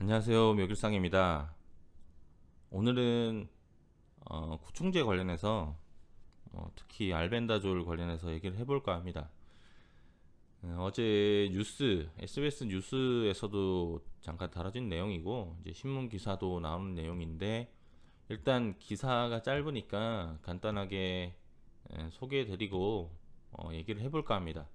안녕하세요, 묘길상입니다. 오늘은 구충제 관련해서 특히 알벤다졸 관련해서 얘기를 해볼까 합니다. 어제 SBS 뉴스에서도 잠깐 다뤄진 내용이고 이제 신문 기사도 나오는 내용인데, 일단 기사가 짧으니까 간단하게 소개해드리고 얘기를 해볼까 합니다.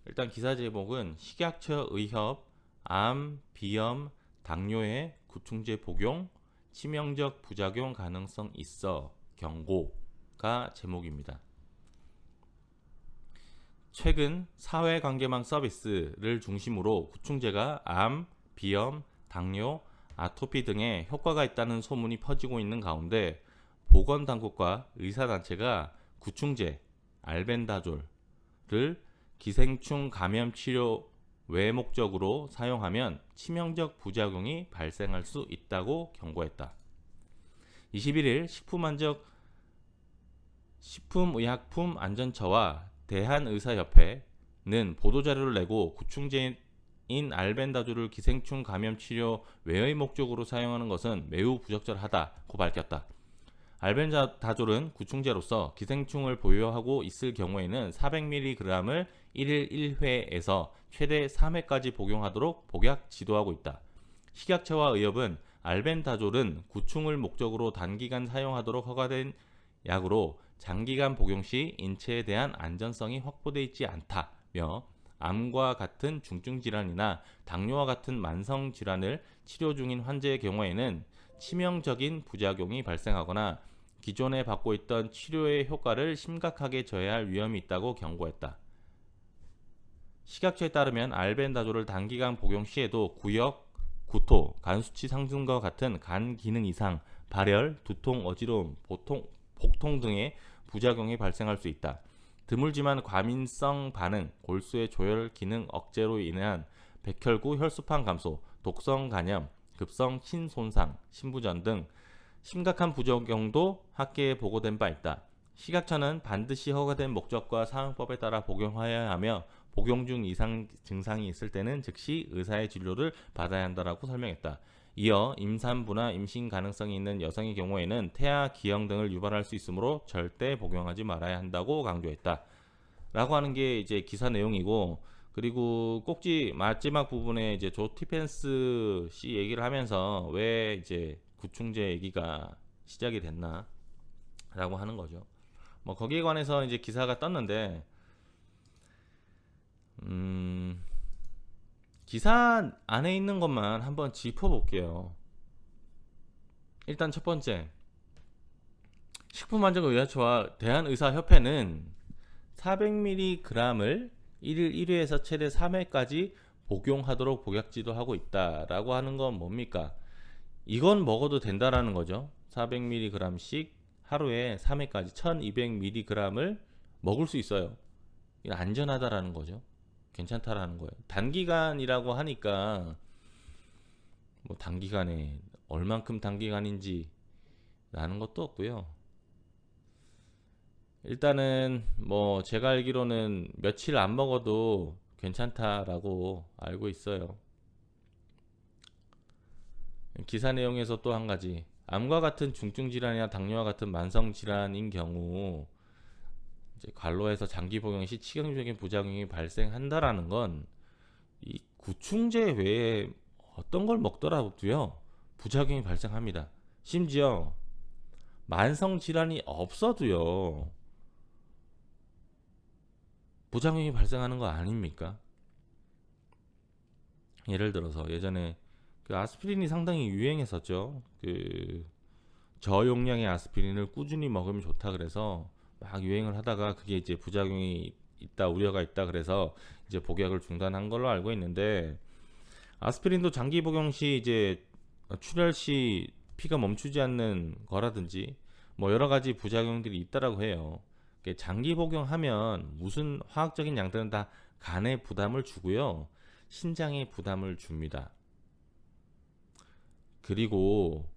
일단 기사 제목은 식약처 의협 암, 비염, 당뇨에 구충제 복용 치명적 부작용 가능성 있어 경고가 제목입니다. 최근 사회관계망 서비스를 중심으로 구충제가 암, 비염, 당뇨, 아토피 등에 효과가 있다는 소문이 퍼지고 있는 가운데, 보건당국과 의사단체가 구충제 알벤다졸을 기생충 감염 치료 외 목적으로 사용하면 치명적 부작용이 발생할 수 있다고 경고했다. 21일 식품의약품안전처와 대한의사협회는 보도자료를 내고 구충제인 알벤다졸을 기생충 감염 치료 외의 목적으로 사용하는 것은 매우 부적절하다고 밝혔다. 알벤다졸은 구충제로서 기생충을 보유하고 있을 경우에는 400mg을 1일 1회에서 최대 3회까지 복용하도록 복약 지도하고 있다. 식약처와 의협은 알벤다졸은 구충을 목적으로 단기간 사용하도록 허가된 약으로 장기간 복용 시 인체에 대한 안전성이 확보되어 있지 않다며, 암과 같은 중증 질환이나 당뇨와 같은 만성 질환을 치료 중인 환자의 경우에는 치명적인 부작용이 발생하거나 기존에 받고 있던 치료의 효과를 심각하게 저해할 위험이 있다고 경고했다. 식약처에 따르면 알벤다졸을 단기간 복용 시에도 구역, 구토, 간 수치 상승과 같은 간 기능 이상, 발열, 두통, 어지러움, 복통 등의 부작용이 발생할 수 있다. 드물지만 과민성 반응, 골수의 조혈 기능 억제로 인한 백혈구 혈소판 감소, 독성 간염, 급성 신손상, 신부전 등 심각한 부작용도 학계에 보고된 바 있다. 식약처는 반드시 허가된 목적과 사용법에 따라 복용하여야 하며, 복용 중 이상 증상이 있을 때는 즉시 의사의 진료를 받아야 한다라고 설명했다. 이어 임산부나 임신 가능성이 있는 여성의 경우에는 태아, 기형 등을 유발할 수 있으므로 절대 복용하지 말아야 한다고 강조했다. 라고 하는 게 이제 기사 내용이고, 그리고 꼭지 마지막 부분에 이제 조 티펜스 씨 얘기를 하면서 왜 이제 구충제 얘기가 시작이 됐나 라고 하는 거죠. 뭐 거기에 관해서 이제 기사가 떴는데, 기사 안에 있는 것만 한번 짚어볼게요. 일단 첫 번째, 식품안전의약처와 대한의사협회는 400mg을 1일 1회에서 최대 3회까지 복용하도록 복약 지도하고 있다라고 하는 건 뭡니까? 이건 먹어도 된다라는 거죠. 400mg씩 하루에 3회까지 1200mg을 먹을 수 있어요. 이건 안전하다라는 거죠. 괜찮다라는 거예요. 단기간이라고 하니까 뭐 단기간에 얼만큼 단기간인지 라는 것도 없고요. 일단은 뭐 제가 알기로는 며칠 안 먹어도 괜찮다라고 알고 있어요. 기사 내용에서 또 한 가지, 암과 같은 중증 질환이나 당뇨와 같은 만성 질환인 경우 이제 관로에서 장기 복용 시 치명적인 부작용이 발생한다라는 건 이 구충제 외에 어떤 걸 먹더라도요 부작용이 발생합니다. 심지어 만성 질환이 없어도요 부작용이 발생하는 거 아닙니까? 예를 들어서 예전에 그 아스피린이 상당히 유행했었죠. 그 저용량의 아스피린을 꾸준히 먹으면 좋다 그래서 막 유행을 하다가 그게 이제 부작용이 있다, 우려가 있다 그래서 이제 복약을 중단한 걸로 알고 있는데, 아스피린도 장기 복용 시 이제 출혈 시 피가 멈추지 않는 거라든지 뭐 여러 가지 부작용들이 있다라고 해요. 장기 복용하면 무슨 화학적인 양들은 다 간에 부담을 주고요, 신장에 부담을 줍니다. 그리고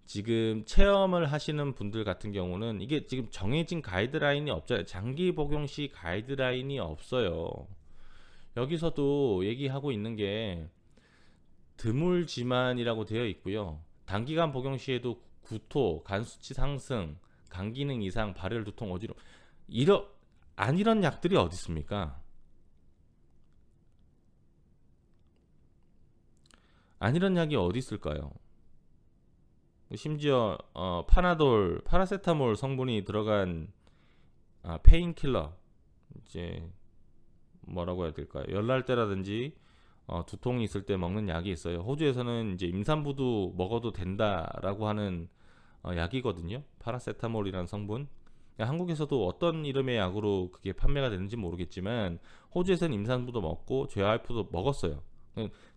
지금 체험을 하시는 분들 같은 경우는 이게 지금 정해진 가이드라인이 없잖아요. 장기 복용 시 가이드라인이 없어요. 여기서도 얘기하고 있는 게 드물지만이라고 되어 있고요. 단기간 복용 시에도 구토, 간 수치 상승, 간 기능 이상, 발열, 두통, 어지러움 안 이런 약들이 어디 있습니까? 안 이런 약이 어디 있을까요? 심지어 파나돌, 파라세타몰 성분이 들어간 페인킬러, 이제 뭐라고 해야 될까요? 열날 때라든지 두통이 있을 때 먹는 약이 있어요. 호주에서는 이제 임산부도 먹어도 된다라고 하는 약이거든요. 파라세타몰이라는 성분. 한국에서도 어떤 이름의 약으로 그게 판매가 되는지 모르겠지만 호주에서는 임산부도 먹고 JYP도 먹었어요.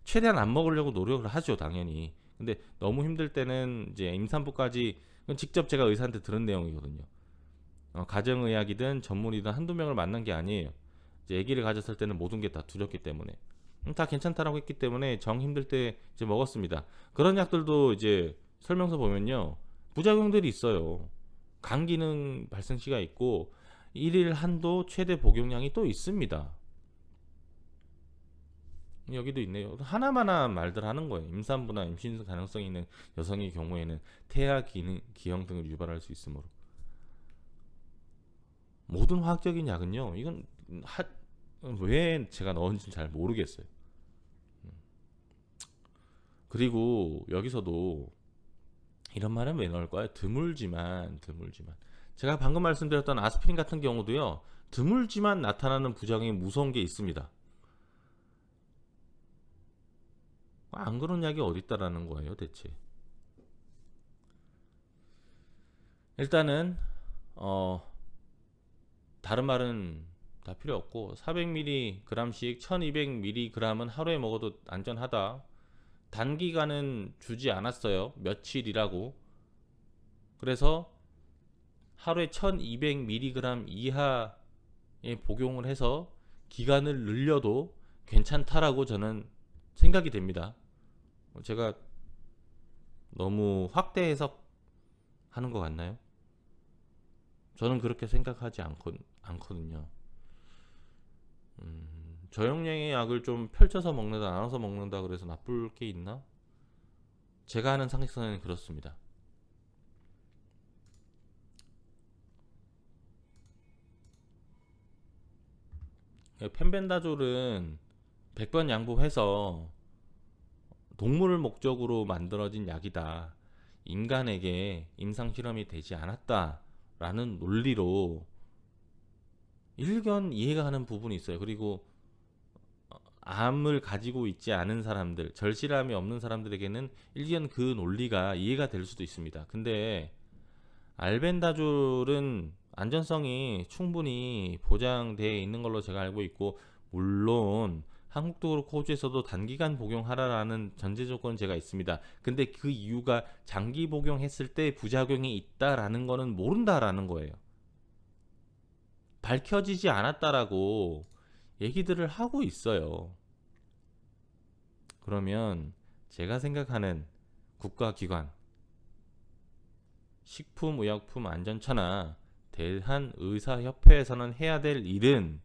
최대한 안 먹으려고 노력을 하죠, 당연히. 근데 너무 힘들 때는 이제 임산부까지, 직접 제가 의사한테 들은 내용이거든요. 가정의학이든 전문의든 한두 명을 만난 게 아니에요. 이제 아기를 가졌을 때는 모든 게 다 두렵기 때문에 다 괜찮다라고 했기 때문에 정 힘들 때 이제 먹었습니다. 그런 약들도 이제 설명서 보면요, 부작용들이 있어요. 간 기능 발생 시가 있고 일일 한도 최대 복용량이 또 있습니다. 여기도 있네요. 하나마나 말들 하는 거예요. 임산부나 임신 가능성이 있는 여성의 경우에는 태아 기형 등을 유발할 수 있으므로. 모든 화학적인 약은요, 이건 왜 제가 넣은지 잘 모르겠어요. 그리고 여기서도 이런 말은 왜 넣을까요? 드물지만 제가 방금 말씀드렸던 아스피린 같은 경우도요, 드물지만 나타나는 부작용이 무서운 게 있습니다. 안 그런 약이 어디 있다라는 거예요, 대체. 일단은 다른 말은 다 필요 없고 400mg씩 1200mg은 하루에 먹어도 안전하다. 단기간은 주지 않았어요. 며칠이라고. 그래서 하루에 1200mg 이하에 복용을 해서 기간을 늘려도 괜찮다라고 저는 생각이 됩니다. 제가 너무 확대 해석하는 것 같나요? 저는 그렇게 생각하지 않거든요. 저용량의 약을 좀 펼쳐서 먹는다, 나눠서 먹는다 그래서 나쁠 게 있나? 제가 하는 상식선에는 그렇습니다. 펜벤다졸은 100번 양보해서 동물을 목적으로 만들어진 약이다, 인간에게 임상 실험이 되지 않았다라는 논리로 일견 이해가 가는 부분이 있어요. 그리고 암을 가지고 있지 않은 사람들, 절실함이 없는 사람들에게는 일견 그 논리가 이해가 될 수도 있습니다. 근데 알벤다졸은 안전성이 충분히 보장되어 있는 걸로 제가 알고 있고, 물론 한국도 그렇고 호주에서도 단기간 복용하라라는 전제 조건은 제가 있습니다. 근데 그 이유가 장기 복용했을 때 부작용이 있다라는 거는 모른다라는 거예요. 밝혀지지 않았다라고 얘기들을 하고 있어요. 그러면 제가 생각하는 국가기관, 식품의약품안전처나 대한의사협회에서는 해야 될 일은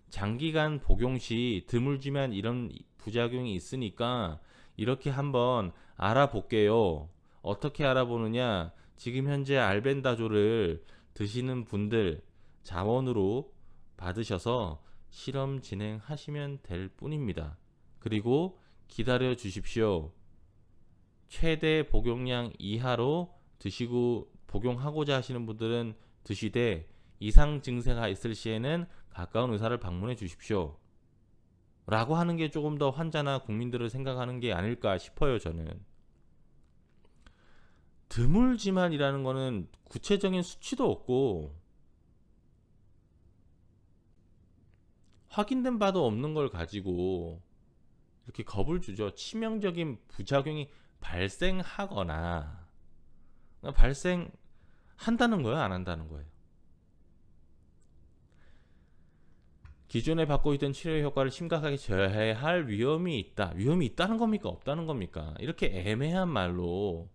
장기간 복용 시 드물지만 이런 부작용이 있으니까 이렇게 한번 알아볼게요. 어떻게 알아보느냐? 지금 현재 알벤다졸을 드시는 분들 자원으로 받으셔서 실험 진행하시면 될 뿐입니다. 그리고 기다려 주십시오. 최대 복용량 이하로 드시고 복용하고자 하시는 분들은 드시되 이상 증세가 있을 시에는 가까운 의사를 방문해 주십시오. 라고 하는 게 조금 더 환자나 국민들을 생각하는 게 아닐까 싶어요, 저는. 드물지만이라는 거는 구체적인 수치도 없고 확인된 바도 없는 걸 가지고 이렇게 겁을 주죠. 치명적인 부작용이 발생하거나, 발생한다는 거예요, 안 한다는 거예요? 기존에 받고 있던 치료의 효과를 심각하게 저해할 위험이 있다. 위험이 있다는 겁니까? 없다는 겁니까? 이렇게 애매한 말로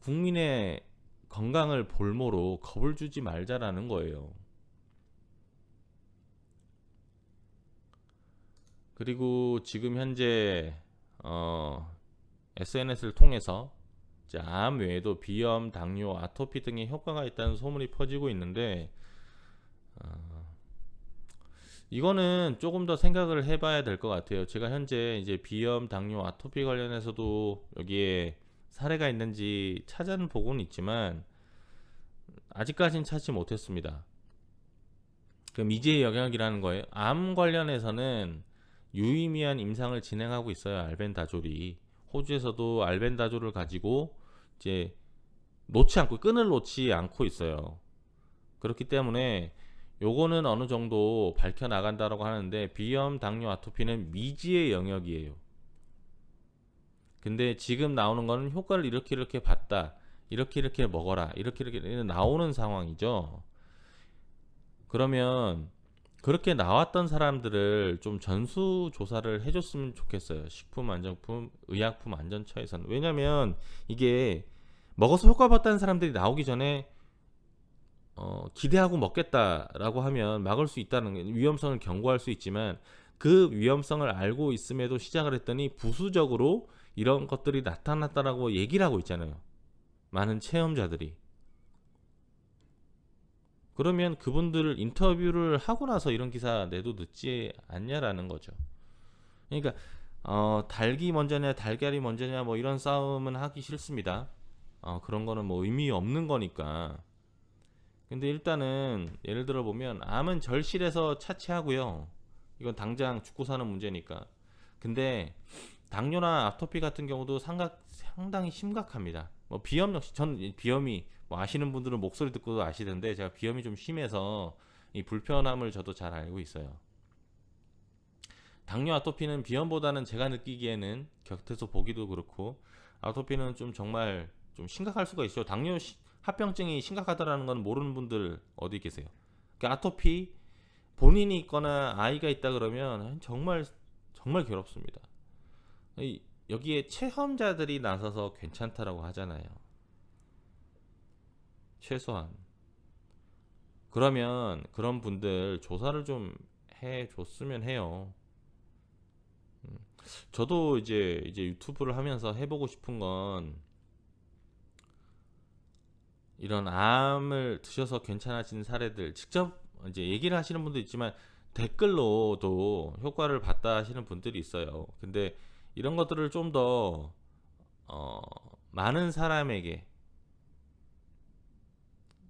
국민의 건강을 볼모로 겁을 주지 말자라는 거예요. 그리고 지금 현재 SNS를 통해서 이제 암 외에도 비염, 당뇨, 아토피 등의 효과가 있다는 소문이 퍼지고 있는데 이거는 조금 더 생각을 해봐야 될 것 같아요. 제가 현재 이제 비염, 당뇨, 아토피 관련해서도 여기에 사례가 있는지 찾아보고는 있지만 아직까지는 찾지 못했습니다. 그 미지의 영역이라는 거예요. 암 관련해서는 유의미한 임상을 진행하고 있어요. 알벤다졸이 호주에서도 알벤다졸을 가지고 이제 놓지 않고 끈을 놓지 않고 있어요. 그렇기 때문에 요거는 어느 정도 밝혀 나간다라고 하는데 비염, 당뇨, 아토피는 미지의 영역이에요. 근데 지금 나오는 거는 효과를 이렇게 봤다. 이렇게 먹어라. 이렇게 나오는 상황이죠. 그러면 그렇게 나왔던 사람들을 좀 전수 조사를 해줬으면 좋겠어요. 식품안전품, 의약품안전처에서는. 왜냐면 이게 먹어서 효과 봤다는 사람들이 나오기 전에 기대하고 먹겠다라고 하면 막을 수 있다는 위험성을 경고할 수 있지만 그 위험성을 알고 있음에도 시작을 했더니 부수적으로 이런 것들이 나타났다라고 얘기를 하고 있잖아요. 많은 체험자들이. 그러면 그분들을 인터뷰를 하고 나서 이런 기사 내도 늦지 않냐라는 거죠. 그러니까 닭이 먼저냐 달걀이 먼저냐 뭐 이런 싸움은 하기 싫습니다. 그런 거는 뭐 의미 없는 거니까. 근데 일단은 예를 들어 보면 암은 절실해서 차치하고요. 이건 당장 죽고 사는 문제니까. 근데 당뇨나 아토피 같은 경우도 상당히 심각합니다. 뭐 비염 역시 전 비염이 뭐 아시는 분들은 목소리 듣고도 아시던데 제가 비염이 좀 심해서 이 불편함을 저도 잘 알고 있어요. 당뇨 아토피는 비염보다는 제가 느끼기에는 곁에서 보기도 그렇고 아토피는 좀 정말 좀 심각할 수가 있어요. 당뇨 합병증이 심각하다라는 건 모르는 분들 어디 계세요? 그러니까 아토피 본인이 있거나 아이가 있다 그러면 정말 괴롭습니다. 여기에 체험자들이 나서서 괜찮다라고 하잖아요. 최소한 그러면 그런 분들 조사를 좀 해줬으면 해요. 저도 이제 유튜브를 하면서 해보고 싶은 건 이런 암을 드셔서 괜찮아진 사례들 직접 이제 얘기를 하시는 분도 있지만 댓글로도 효과를 봤다 하시는 분들이 있어요. 근데 이런 것들을 좀 더 많은 사람에게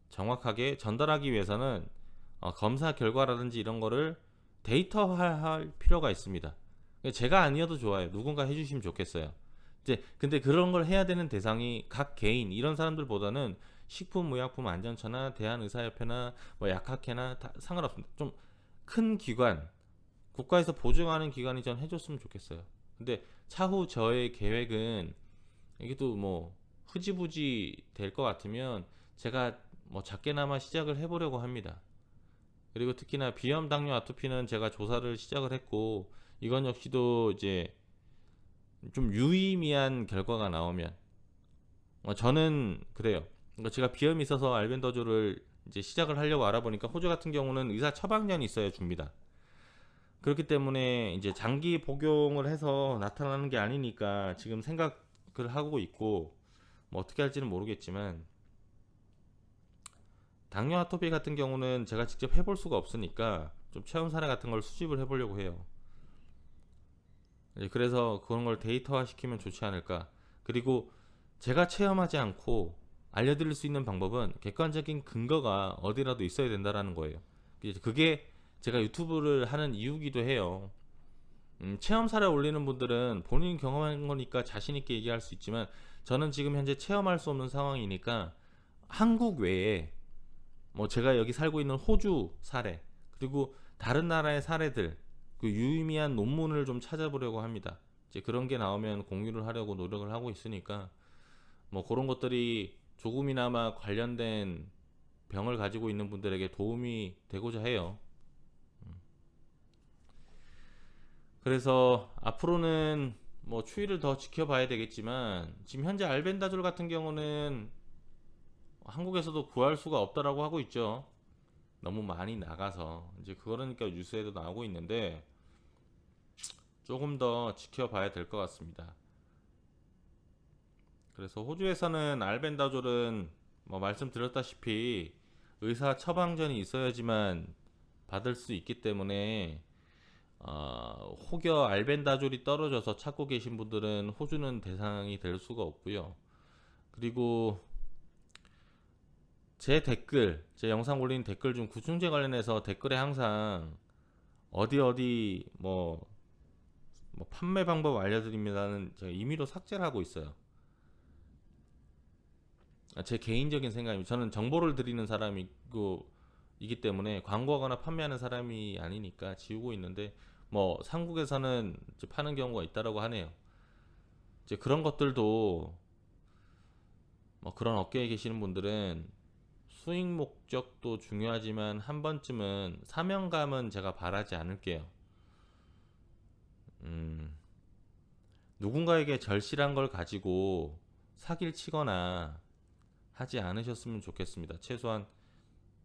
정확하게 전달하기 위해서는 검사 결과라든지 이런 거를 데이터화할 필요가 있습니다. 제가 아니어도 좋아요. 누군가 해주시면 좋겠어요. 이제 근데 그런 걸 해야 되는 대상이 각 개인 이런 사람들보다는 식품의약품안전처나 대한의사협회나 뭐 약학회나 다 상관없습니다. 좀 큰 기관, 국가에서 보증하는 기관이 전 해줬으면 좋겠어요. 근데 차후 저의 계획은 이게 또 뭐 흐지부지 될 것 같으면 제가 뭐 작게나마 시작을 해보려고 합니다. 그리고 특히나 비염, 당뇨, 아토피는 제가 조사를 시작을 했고 이건 역시도 이제 좀 유의미한 결과가 나오면 저는 그래요. 제가 비염이 있어서 알벤더졸을 이제 시작을 하려고 알아보니까 호주 같은 경우는 의사 처방전이 있어야 줍니다. 그렇기 때문에 이제 장기 복용을 해서 나타나는 게 아니니까 지금 생각을 하고 있고 뭐 어떻게 할지는 모르겠지만 당뇨 아토피 같은 경우는 제가 직접 해볼 수가 없으니까 좀 체험 사례 같은 걸 수집을 해보려고 해요. 그래서 그런 걸 데이터화 시키면 좋지 않을까. 그리고 제가 체험하지 않고 알려드릴 수 있는 방법은 객관적인 근거가 어디라도 있어야 된다라는 거예요. 그게 제가 유튜브를 하는 이유기도 해요. 체험 사례 올리는 분들은 본인이 경험한 거니까 자신 있게 얘기할 수 있지만 저는 지금 현재 체험할 수 없는 상황이니까 한국 외에 뭐 제가 여기 살고 있는 호주 사례 그리고 다른 나라의 사례들 그 유의미한 논문을 좀 찾아보려고 합니다. 이제 그런 게 나오면 공유를 하려고 노력을 하고 있으니까 뭐 그런 것들이 조금이나마 관련된 병을 가지고 있는 분들에게 도움이 되고자 해요. 그래서 앞으로는 뭐 추이를 더 지켜봐야 되겠지만 지금 현재 알벤다졸 같은 경우는 한국에서도 구할 수가 없다라고 하고 있죠. 너무 많이 나가서 이제 그러니까 뉴스에도 나오고 있는데 조금 더 지켜봐야 될 것 같습니다. 그래서 호주에서는 알벤다졸은 뭐 말씀드렸다시피 의사 처방전이 있어야지만 받을 수 있기 때문에 혹여 알벤다졸이 떨어져서 찾고 계신 분들은 호주는 대상이 될 수가 없고요. 그리고 제 영상 올린 댓글 중 구충제 관련해서 댓글에 항상 어디 뭐 판매 방법 알려드립니다는 제가 임의로 삭제를 하고 있어요. 제 개인적인 생각입니다. 저는 정보를 드리는 사람이고 이기 때문에 광고하거나 판매하는 사람이 아니니까 지우고 있는데, 뭐 한국에서는 이제 파는 경우가 있다라고 하네요. 이제 그런 것들도 뭐 그런 업계에 계시는 분들은 수익 목적도 중요하지만 한 번쯤은 사명감은 제가 바라지 않을게요. 누군가에게 절실한 걸 가지고 사기를 치거나 하지 않으셨으면 좋겠습니다. 최소한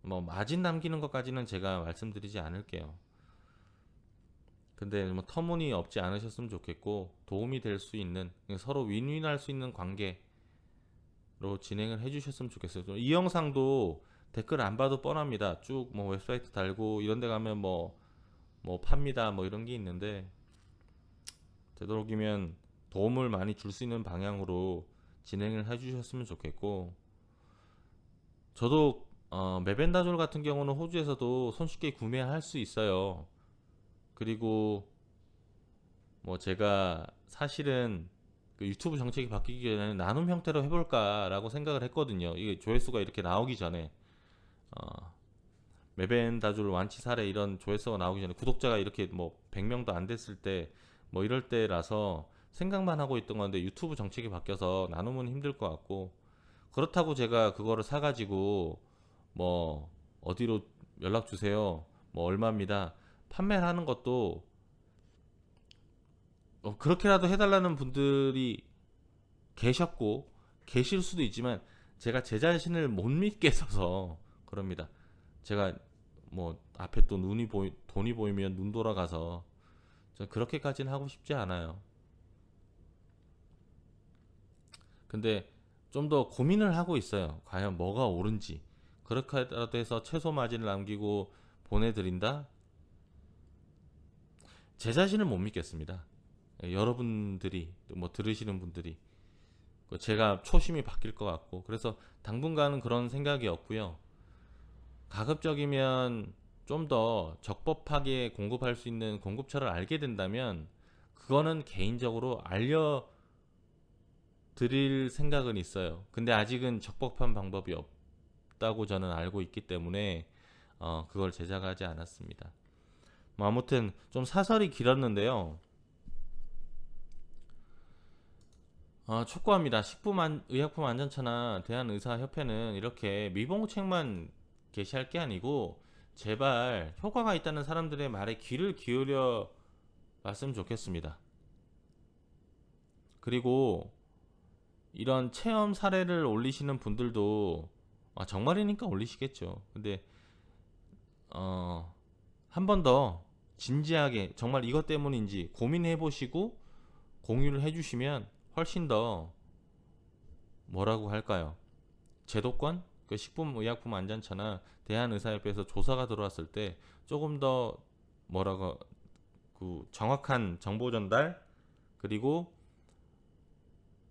뭐 마진 남기는 것까지는 제가 말씀드리지 않을게요. 근데 뭐 터무니없지 않으셨으면 좋겠고, 도움이 될 수 있는, 서로 윈윈할 수 있는 관계로 진행을 해주셨으면 좋겠어요. 이 영상도 댓글 안 봐도 뻔합니다. 쭉 뭐 웹사이트 달고 이런 데 가면 뭐 팝니다 뭐 이런 게 있는데, 되도록이면 도움을 많이 줄 수 있는 방향으로 진행을 해주셨으면 좋겠고, 저도 메벤다졸 같은 경우는 호주에서도 손쉽게 구매할 수 있어요. 그리고 뭐 제가 사실은 그 유튜브 정책이 바뀌기 전에 나눔 형태로 해볼까라고 생각을 했거든요. 이게 조회수가 이렇게 나오기 전에, 메벤다졸 완치 사례 이런 조회수가 나오기 전에, 구독자가 이렇게 뭐 100명도 안 됐을 때 뭐 이럴 때라서 생각만 하고 있던 건데, 유튜브 정책이 바뀌어서 나눔은 힘들 것 같고, 그렇다고 제가 그거를 사가지고 뭐 어디로 연락 주세요 뭐 얼마입니다 판매를 하는 것도, 그렇게라도 해달라는 분들이 계셨고 계실 수도 있지만 제가 제 자신을 못 믿겠어서 그럽니다. 제가 뭐 앞에 또 돈이 보이면 눈 돌아가서 저 그렇게까지는 하고 싶지 않아요. 근데 좀 더 고민을 하고 있어요. 과연 뭐가 옳은지. 그렇게라도 해서 최소 마진을 남기고 보내드린다? 제 자신을 못 믿겠습니다. 여러분들이 뭐 들으시는 분들이 제가 초심이 바뀔 것 같고, 그래서 당분간은 그런 생각이 없고요. 가급적이면 좀 더 적법하게 공급할 수 있는 공급처를 알게 된다면 그거는 개인적으로 알려드릴 생각은 있어요. 근데 아직은 적법한 방법이 없다고 저는 알고 있기 때문에 그걸 제작하지 않았습니다. 뭐 아무튼 좀 사설이 길었는데요. 촉구합니다. 의약품 안전처나 대한의사협회는 이렇게 미봉책만 게시할 게 아니고 제발 효과가 있다는 사람들의 말에 귀를 기울여 봤으면 좋겠습니다. 그리고 이런 체험 사례를 올리시는 분들도 정말이니까 올리시겠죠. 근데 한 번 더 진지하게 정말 이것 때문인지 고민해 보시고 공유를 해주시면 훨씬 더 뭐라고 할까요? 제도권, 그 식품의약품 안전처나 대한의사협회에서 조사가 들어왔을 때 조금 더 뭐라고 그 정확한 정보 전달, 그리고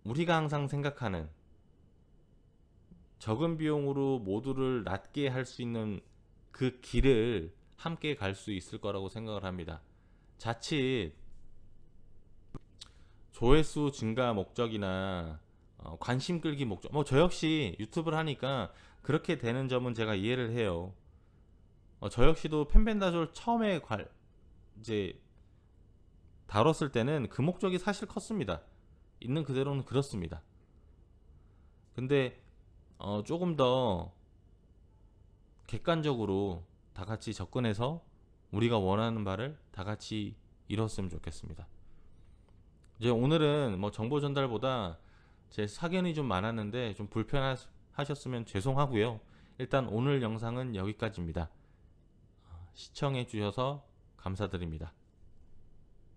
우리가 항상 생각하는 적은 비용으로 모두를 낫게 할 수 있는 그 길을 함께 갈 수 있을 거라고 생각을 합니다. 자칫 조회수 증가 목적이나 관심 끌기 목적, 뭐 저 역시 유튜브를 하니까 그렇게 되는 점은 제가 이해를 해요. 저 역시도 펜벤다졸 처음에 이제 다뤘을 때는 그 목적이 사실 컸습니다. 있는 그대로는 그렇습니다. 근데 조금 더 객관적으로 다 같이 접근해서 우리가 원하는 바를 다 같이 이뤘으면 좋겠습니다. 이제 오늘은 뭐 정보 전달보다 제 사견이 좀 많았는데 좀 불편하셨으면 죄송하고요. 일단 오늘 영상은 여기까지입니다. 시청해 주셔서 감사드립니다.